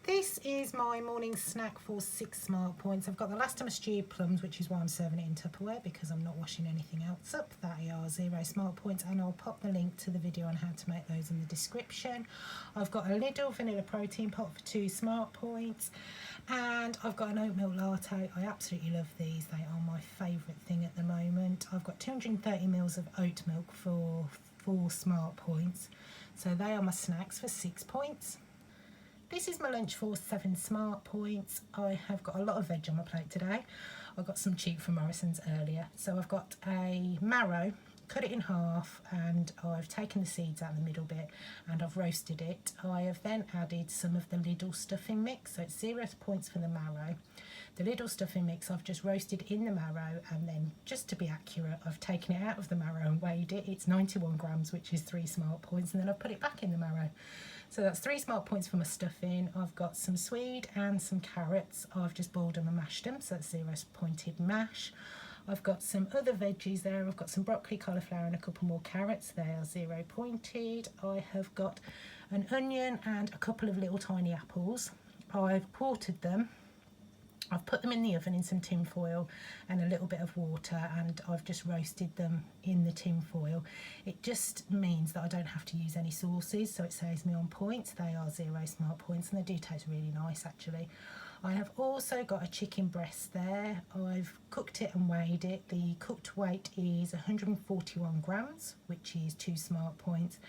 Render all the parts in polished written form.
This is my morning snack for 6 smart points. I've got the last of my stewed plums, which is why I'm serving it in Tupperware, because I'm not washing anything else up. That are 0 smart points, and I'll pop the link to the video on how to make those in the description. I've got a little vanilla protein pot for 2 smart points, and I've got an oat milk latte. I absolutely love these. They are my favourite thing at the moment. I've got 230 ml of oat milk for 4 smart points. So they are my snacks for 6 points. This is my lunch for 7 smart points. I have got a lot of veg on my plate today. I got some cheap from Morrison's earlier. So I've got a marrow, cut it in half, and I've taken the seeds out in the middle bit and I've roasted it. I have then added some of the Lidl stuffing mix, so it's 0 points for the marrow. The Lidl stuffing mix I've just roasted in the marrow, and then just to be accurate, I've taken it out of the marrow and weighed it. It's 91 grams, which is 3 smart points, and then I've put it back in the marrow. So that's 3 smart points for my stuffing. I've got some swede and some carrots. I've just boiled them and mashed them, so that's 0 pointed mash. I've got some other veggies there. I've got some broccoli, cauliflower and a couple more carrots. They are 0 pointed. I have got an onion and a couple of little tiny apples. I've quartered them. I've put them in the oven in some tin foil and a little bit of water, and I've just roasted them in the tin foil. It just means that I don't have to use any sauces, so it saves me on points. They are 0 smart points, and they do taste really nice actually. I have also got a chicken breast there. I've cooked it and weighed it. The cooked weight is 141 grams, which is 2 smart points.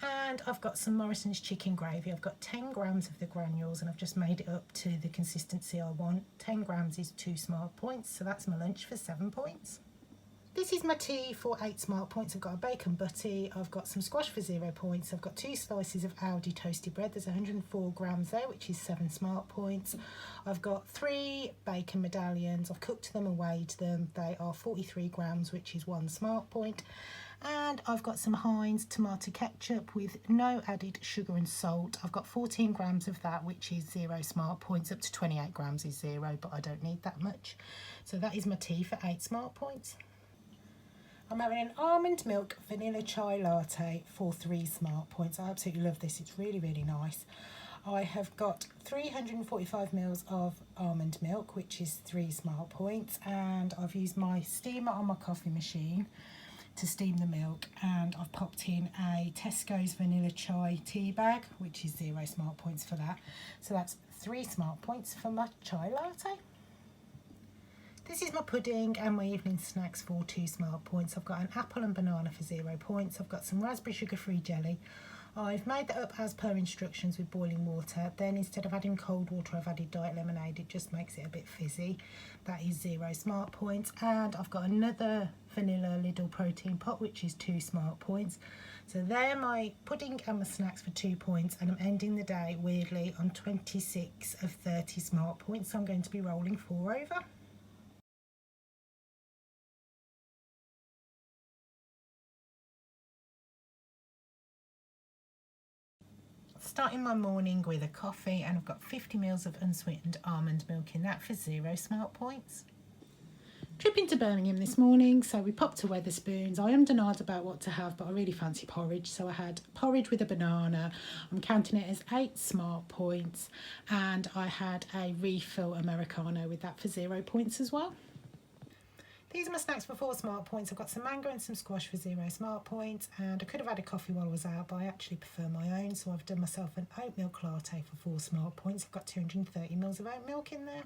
And I've got some Morrison's chicken gravy. I've got 10 grams of the granules, and I've just made it up to the consistency I want. 10 grams is 2 smart points, so that's my lunch for 7 points. This is my tea for 8 smart points. I've got a bacon butty, I've got some squash for 0 points, I've got 2 slices of Aldi toasted bread. There's 104 grams there, which is 7 smart points. I've got 3 bacon medallions. I've cooked them and weighed them. They are 43 grams, which is 1 smart point. And I've got some Heinz tomato ketchup with no added sugar and salt. I've got 14 grams of that, which is 0 smart points. Up to 28 grams is 0, but I don't need that much. So that is my tea for 8 smart points. I'm having an almond milk vanilla chai latte for 3 smart points. I absolutely love this. It's really, really nice. I have got 345 ml of almond milk, which is 3 smart points, and I've used my steamer on my coffee machine to steam the milk, and I've popped in a Tesco's vanilla chai tea bag, which is 0 smart points for that. So that's 3 smart points for my chai latte. This is my pudding and my evening snacks for 2 smart points. I've got an apple and banana for 0 points. I've got some raspberry sugar-free jelly. I've made that up as per instructions with boiling water. Then instead of adding cold water, I've added diet lemonade. It just makes it a bit fizzy. That is 0 smart points. And I've got another vanilla Lidl protein pot, which is 2 smart points. So they're my pudding and my snacks for 2 points. And I'm ending the day, weirdly, on 26 of 30 smart points. So I'm going to be rolling 4 over. Starting my morning with a coffee, and I've got 50 ml of unsweetened almond milk in that for 0 smart points. Trip into Birmingham this morning, so we popped to Weatherspoons. I am denied about what to have, but I really fancy porridge, so I had porridge with a banana. I'm counting it as 8 smart points, and I had a refill Americano with that for 0 points as well. These are my snacks for 4 smart points. I've got some mango and some squash for 0 smart points, and I could have had a coffee while I was out, but I actually prefer my own, so I've done myself an oat milk latte for 4 smart points. I've got 230 ml of oat milk in there.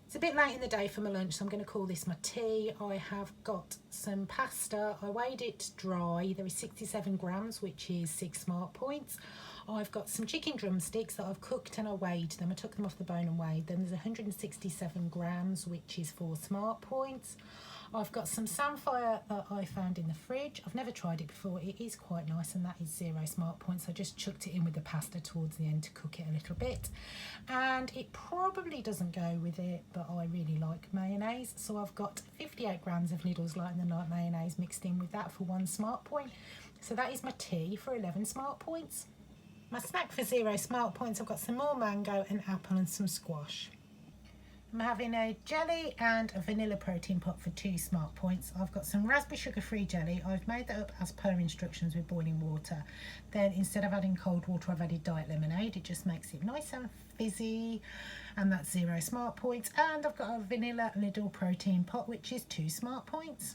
It's a bit late in the day for my lunch, so I'm going to call this my tea. I have got some pasta. I weighed it dry. There is 67 grams, which is 6 smart points. I've got some chicken drumsticks that I've cooked and I weighed them. I took them off the bone and weighed them. There's 167 grams, which is 4 smart points. I've got some samphire that I found in the fridge. I've never tried it before. It is quite nice, and that is 0 smart points. I just chucked it in with the pasta towards the end to cook it a little bit. And it probably doesn't go with it, but I really like mayonnaise. So I've got 58 grams of Lidl's Light in the Night mayonnaise mixed in with that for 1 smart point. So that is my tea for 11 smart points. My snack for 0 smart points, I've got some more mango, an apple and some squash. I'm having a jelly and a vanilla protein pot for 2 smart points. I've got some raspberry sugar-free jelly. I've made that up as per instructions with boiling water. Then instead of adding cold water, I've added diet lemonade. It just makes it nice and fizzy, and that's 0 smart points. And I've got a vanilla Lidl protein pot, which is 2 smart points.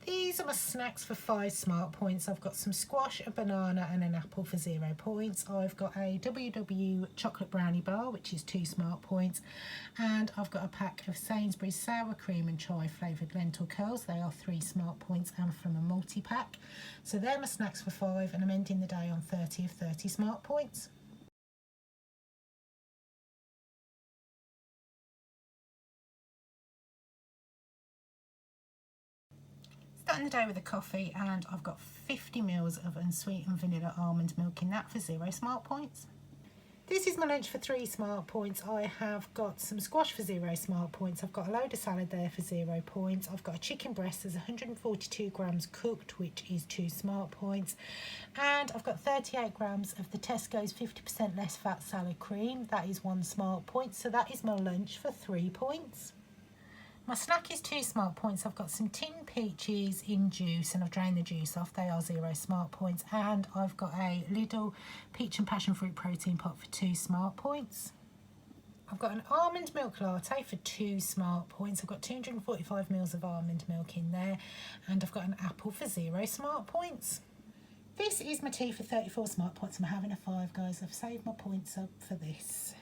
These are my snacks for 5 smart points. I've got some squash, a banana and an apple for 0 points. I've got a WW chocolate brownie bar, which is 2 smart points. And I've got a pack of Sainsbury's sour cream and chai flavoured lentil curls. They are 3 smart points and from a multi-pack. So they're my snacks for 5, and I'm ending the day on 30 of 30 smart points. Starting the day with a coffee, and I've got 50 ml of unsweetened vanilla almond milk in that for 0 smart points. This is my lunch for 3 smart points. I have got some squash for 0 smart points. I've got a load of salad there for 0 points. I've got a chicken breast, there's 142 grams cooked, which is 2 smart points. And I've got 38 grams of the Tesco's 50% less fat salad cream. That is 1 smart point. So that is my lunch for 3 points. My snack is 2 smart points. I've got some tin peaches in juice and I've drained the juice off. They are 0 smart points. And I've got a Lidl peach and passion fruit protein pot for 2 smart points. I've got an almond milk latte for 2 smart points. I've got 245 ml of almond milk in there, and I've got an apple for 0 smart points. This is my tea for 34 smart points. I'm having a 5, guys. I've saved my points up for this.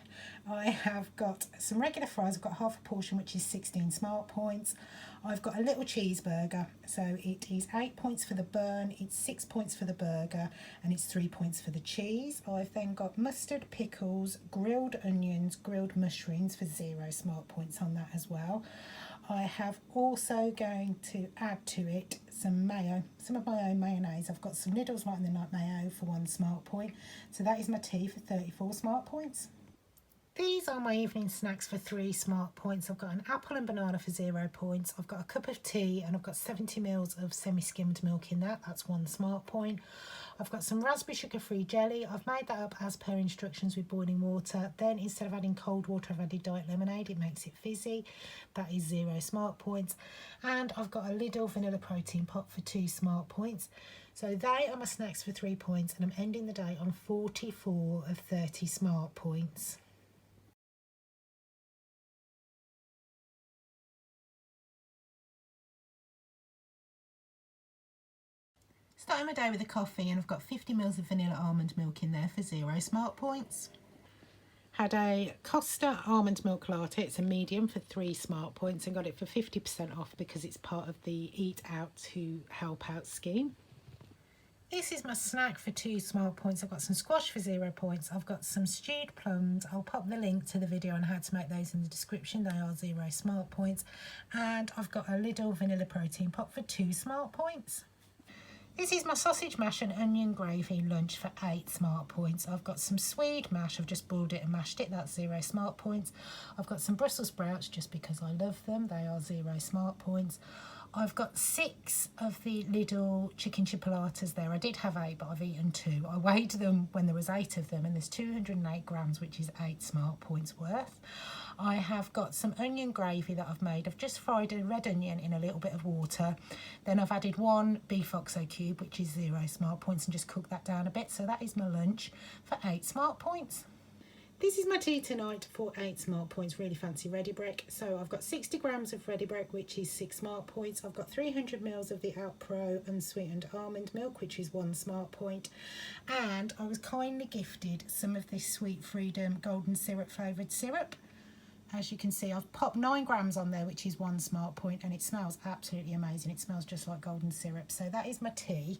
I have got some regular fries. I've got half a portion, which is 16 smart points. I've got a little cheeseburger, so it is 8 points for the bun, it's 6 points for the burger, and it's 3 points for the cheese. I've then got mustard, pickles, grilled onions, grilled mushrooms for 0 smart points on that as well. I have also going to add to it some mayo, some of my own mayonnaise. I've got some Lidl's Light in the Night mayo for 1 smart point. So that is my tea for 34 smart points. These are my evening snacks for 3 smart points. I've got an apple and banana for 0 points. I've got a cup of tea and I've got 70 ml of semi-skimmed milk in that. That's 1 smart point. I've got some raspberry sugar-free jelly. I've made that up as per instructions with boiling water. Then instead of adding cold water, I've added diet lemonade. It makes it fizzy. That is 0 smart points. And I've got a Lidl vanilla protein pot for 2 smart points. So they are my snacks for 3 points, and I'm ending the day on 44 of 30 smart points. Starting my day with a coffee, and I've got 50 ml of vanilla almond milk in there for 0 smart points. Had a Costa almond milk latte, it's a medium, for 3 smart points, and got it for 50% off because it's part of the Eat Out to Help Out scheme. This is my snack for 2 smart points. I've got some squash for 0 points. I've got some stewed plums. I'll pop the link to the video on how to make those in the description. They are 0 smart points. And I've got a Lidl vanilla protein pot for 2 smart points. This is my sausage mash and onion gravy lunch for 8 smart points. I've got some Swede mash. I've just boiled it and mashed it. That's 0 smart points. I've got some Brussels sprouts just because I love them. They are 0 smart points. I've got 6 of the Lidl chicken chipolatas there. I did have 8, but I've eaten 2. I weighed them when there was 8 of them, and there's 208 grams, which is 8 smart points worth. I have got some onion gravy that I've made. I've just fried a red onion in a little bit of water. Then I've added 1 beef oxo cube, which is 0 smart points, and just cooked that down a bit. So that is my lunch for 8 smart points. This is my tea tonight for 8 smart points, really fancy ready break. So I've got 60 grams of ready break, which is 6 smart points. I've got 300 ml of the Outpro unsweetened almond milk, which is 1 smart point. And I was kindly gifted some of this Sweet Freedom golden syrup flavoured syrup. As you can see, I've popped 9 grams on there, which is 1 smart point, and it smells absolutely amazing. It smells just like golden syrup. So that is my tea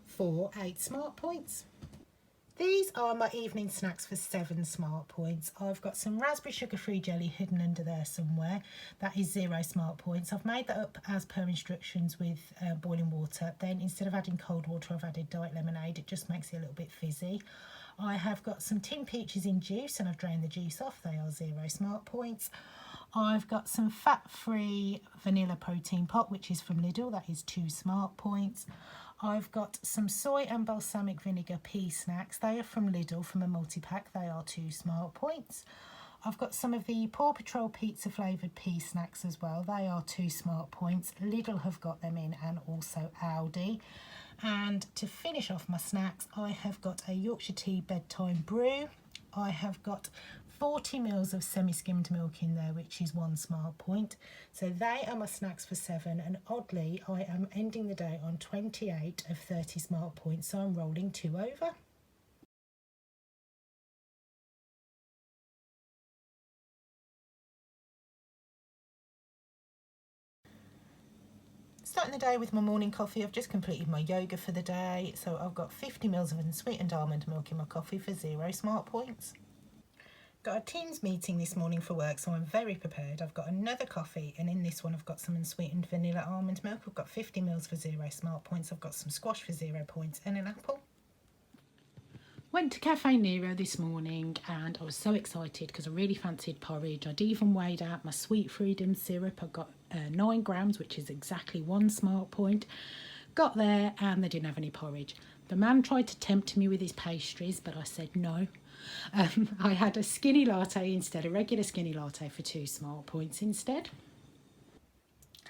for 8 smart points. These are my evening snacks for 7 smart points. I've got some raspberry sugar-free jelly hidden under there somewhere. That is 0 smart points. I've made that up as per instructions with boiling water. Then instead of adding cold water, I've added diet lemonade. It just makes it a little bit fizzy. I have got some tin peaches in juice, and I've drained the juice off. They are 0 smart points. I've got some fat-free vanilla protein pot, which is from Lidl. That is 2 smart points. I've got some soy and balsamic vinegar pea snacks. They are from Lidl, from a multi-pack. They are 2 smart points. I've got some of the Paw Patrol pizza flavoured pea snacks as well. They are 2 smart points. Lidl have got them in, and also Aldi. And to finish off my snacks, I have got a Yorkshire tea bedtime brew. I have got 40 mils of semi-skimmed milk in there, which is 1 smart point. So they are my snacks for 7, and oddly I am ending the day on 28 of 30 smart points, so I'm rolling 2 over. Starting the day with my morning coffee, I've just completed my yoga for the day, so I've got 50 mils of unsweetened almond milk in my coffee for 0 smart points. Got a Teams meeting this morning for work, so I'm very prepared. I've got another coffee, and in this one I've got some unsweetened vanilla almond milk. I've got 50 mils for 0 smart points. I've got some squash for 0 points and an apple. Went to Cafe Nero this morning and I was so excited because I really fancied porridge. I'd even weighed out my Sweet Freedom syrup. I got 9 grams, which is exactly 1 smart point. Got there and they didn't have any porridge. The man tried to tempt me with his pastries, but I said no. I had a skinny latte instead, a regular skinny latte for 2 smart points instead.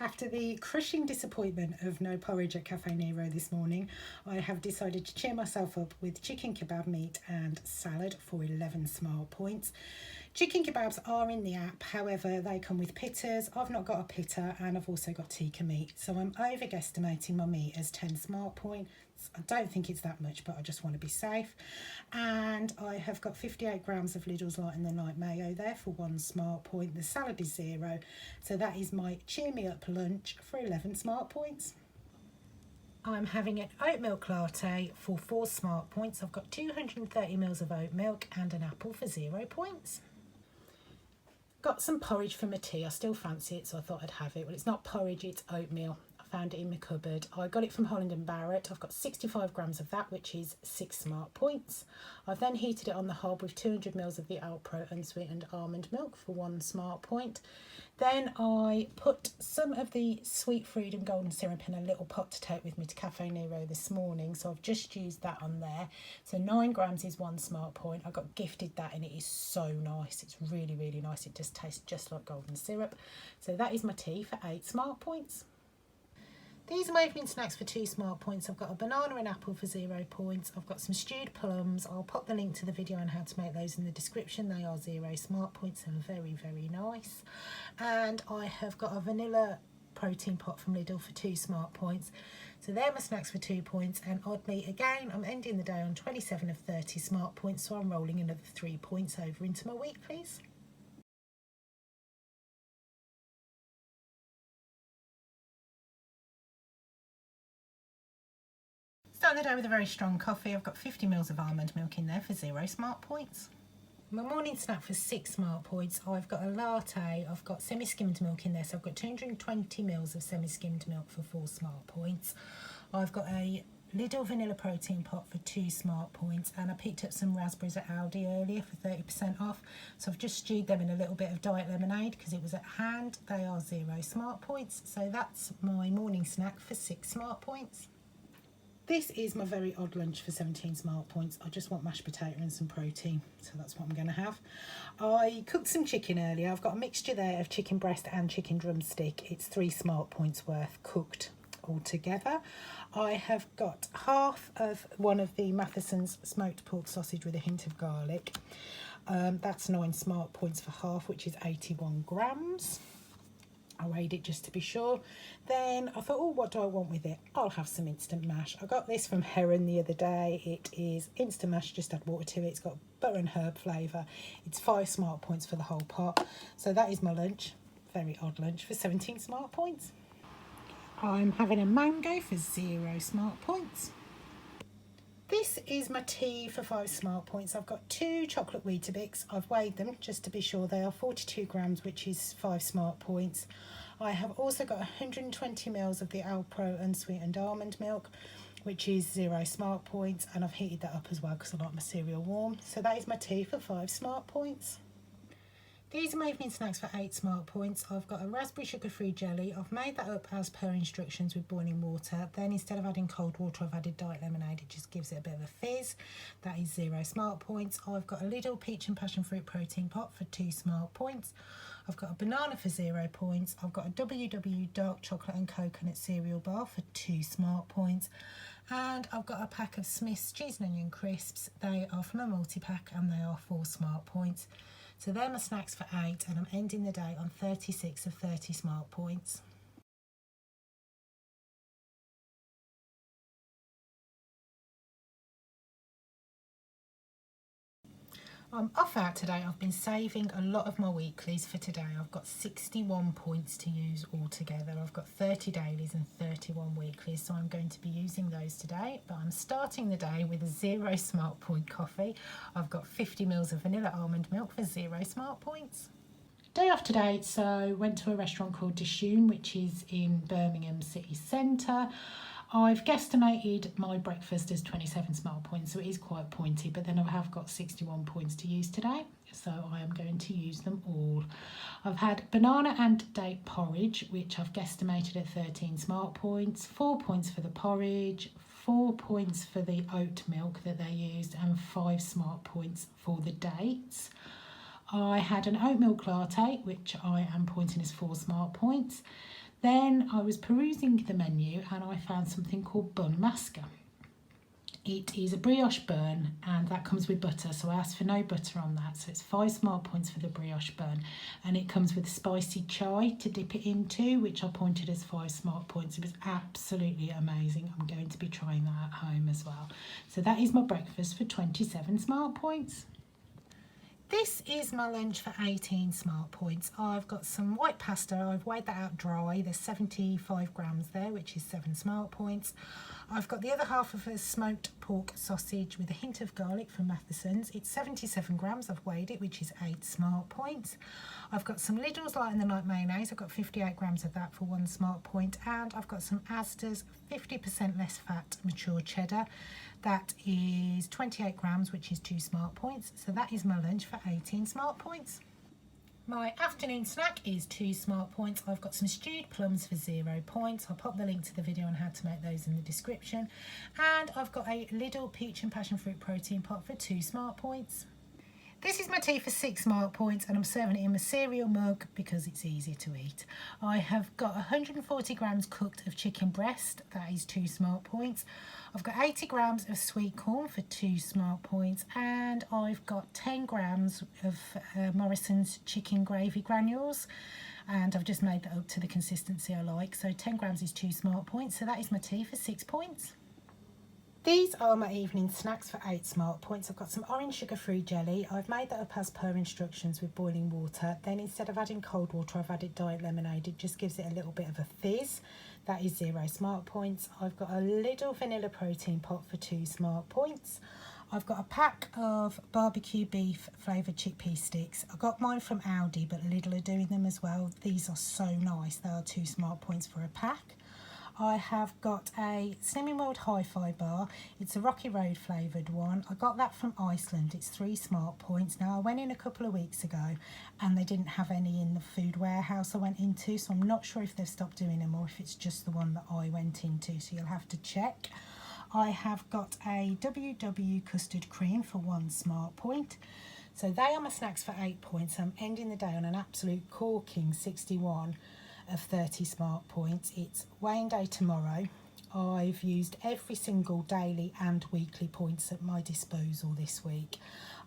After the crushing disappointment of no porridge at Cafe Nero this morning, I have decided to cheer myself up with chicken kebab meat and salad for 11 smart points. Chicken kebabs are in the app, however they come with pitters. I've not got a pitta, and I've also got tikka meat, so I'm over guesstimating my meat as 10 smart points. I don't think it's that much, but I just want to be safe. And I have got 58 grams of Lidl's Light in the Night mayo there for 1 smart point. The salad is 0, so that is my cheer me up lunch for 11 smart points. I'm having an oat milk latte for 4 smart points. I've got 230 mils of oat milk and an apple for 0 points. Got some porridge for my tea. I still fancy it, so I thought I'd have it. Well, it's not porridge, it's oatmeal. I found it in my cupboard. I got it from Holland & Barrett. I've got 65 grams of that, which is 6 smart points. I've then heated it on the hob with 200 mils of the Alpro unsweetened almond milk for 1 smart point. Then I put some of the Sweet Freedom golden syrup in a little pot to take with me to Cafe Nero this morning, so I've just used that on there. So 9 grams is 1 smart point. I got gifted that and it is so nice. It's really, really nice. It just tastes just like golden syrup. So that is my tea for 8 smart points. These are my evening snacks for 2 smart points. I've got a banana and apple for 0 points. I've got some stewed plums. I'll pop the link to the video on how to make those in the description. They are 0 smart points and very, very nice. And I have got a vanilla protein pot from Lidl for 2 smart points. So they're my snacks for 2 points. And oddly, again, I'm ending the day on 27 of 30 smart points. So I'm rolling another 3 points over into my week, please. Starting the day with a very strong coffee. I've got 50 mils of almond milk in there for 0 smart points. My morning snack for 6 smart points, I've got a latte. I've got semi-skimmed milk in there, so I've got 220 mils of semi-skimmed milk for 4 smart points. I've got a Lidl vanilla protein pot for 2 smart points, and I picked up some raspberries at Aldi earlier for 30% off, so I've just stewed them in a little bit of diet lemonade because it was at hand. They are 0 smart points, so that's my morning snack for 6 smart points. This is my very odd lunch for 17 smart points. I just want mashed potato and some protein, so that's what I'm going to have. I cooked some chicken earlier. I've got a mixture there of chicken breast and chicken drumstick. It's 3 smart points worth cooked all together. I have got half of one of the Matheson's smoked pork sausage with a hint of garlic. That's 9 smart points for half, which is 81 grams. I weighed it just to be sure. Then I thought, oh, what do I want with it? I'll have some instant mash. I got this from Heron the other day. It is instant mash, just add water to it. It's got butter and herb flavour. It's 5 smart points for the whole pot. So that is my lunch. Very odd lunch for 17 smart points. I'm having a mango for 0 smart points. This is my tea for 5 smart points. I've got 2 chocolate Weetabix. I've weighed them just to be sure. They are 42 grams, which is 5 smart points. I have also got 120 mils of the Alpro unsweetened almond milk, which is 0 smart points, and I've heated that up as well because I like my cereal warm. So that is my tea for 5 smart points. These are my evening snacks for 8 smart points. I've got a raspberry sugar-free jelly. I've made that up as per instructions with boiling water. Then instead of adding cold water, I've added diet lemonade. It just gives it a bit of a fizz. That is 0 smart points. I've got a little peach and passion fruit protein pot for 2 smart points. I've got a banana for 0 points. I've got a WW dark chocolate and coconut cereal bar for 2 smart points. And I've got a pack of Smith's cheese and onion crisps. They are from a multi-pack and they are 4 smart points. So they're my snacks for 8, and I'm ending the day on 36 of 30 smart points. I'm off out today. I've been saving a lot of my weeklies for today. I've got 61 points to use altogether. I've got 30 dailies and 31 weeklies, so I'm going to be using those today. But I'm starting the day with a 0 smart point coffee. I've got 50 ml of vanilla almond milk for 0 smart points. Day off today, so went to a restaurant called Dishoom, which is in Birmingham city centre. I've guesstimated my breakfast as 27 smart points, so it is quite pointy, but then I have got 61 points to use today, so I am going to use them all. I've had banana and date porridge, which I've guesstimated at 13 smart points, 4 points for the porridge, 4 points for the oat milk that they used, and 5 smart points for the dates. I had an oat milk latte, which I am pointing as 4 smart points. Then I was perusing the menu and I found something called bun masker. It is a brioche bun and that comes with butter, so I asked for no butter on that, so it's 5 smart points for the brioche bun, and it comes with spicy chai to dip it into, which I pointed as 5 smart points. It was absolutely amazing. I'm going to be trying that at home as well. So that is my breakfast for 27 smart points. This is my lunch for 18 smart points. I've got some white pasta. I've weighed that out dry. There's 75 grams there, which is 7 smart points. I've got the other half of a smoked pork sausage with a hint of garlic from Matheson's. It's 77 grams. I've weighed it, which is 8 smart points. I've got some Lidl's Light in the Night mayonnaise. I've got 58 grams of that for 1 smart point. And I've got some Asda's 50% less fat mature cheddar. That is 28 grams, which is 2 smart points. So that is my lunch for 18 smart points. My afternoon snack is 2 smart points. I've got some stewed plums for 0 points. I'll pop the link to the video on how to make those in the description. And I've got a little peach and passion fruit protein pot for 2 smart points. This is my tea for 6 smart points, and I'm serving it in my cereal mug because it's easier to eat. I have got 140 grams cooked of chicken breast. That is 2 smart points. I've got 80 grams of sweet corn for 2 smart points, and I've got 10 grams of Morrison's chicken gravy granules, and I've just made that up to the consistency I like. So 10 grams is 2 smart points. So that is my tea for 6 points. These are my evening snacks for 8 smart points. I've got some orange sugar-free jelly. I've made that up as per instructions with boiling water. Then instead of adding cold water, I've added diet lemonade. It just gives it a little bit of a fizz. That is 0 smart points. I've got a little vanilla protein pot for 2 smart points. I've got a pack of barbecue beef flavoured chickpea sticks. I got mine from Aldi, but Lidl are doing them as well. These are so nice. They are 2 smart points for a pack. I have got a Slimming World Hi-Fi bar. It's a Rocky Road flavoured one. I got that from Iceland. It's 3 smart points. Now, I went in a couple of weeks ago and they didn't have any in the food warehouse I went into, so I'm not sure if they've stopped doing them or if it's just the one that I went into, so you'll have to check. I have got a WW custard cream for 1 smart point. So they are my snacks for 8 points. I'm ending the day on an absolute corking 61 of 30 smart points. It's weighing day tomorrow. I've used every single daily and weekly points at my disposal this week.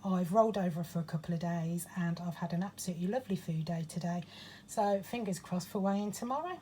I've rolled over for a couple of days and I've had an absolutely lovely food day today. So fingers crossed for weighing tomorrow.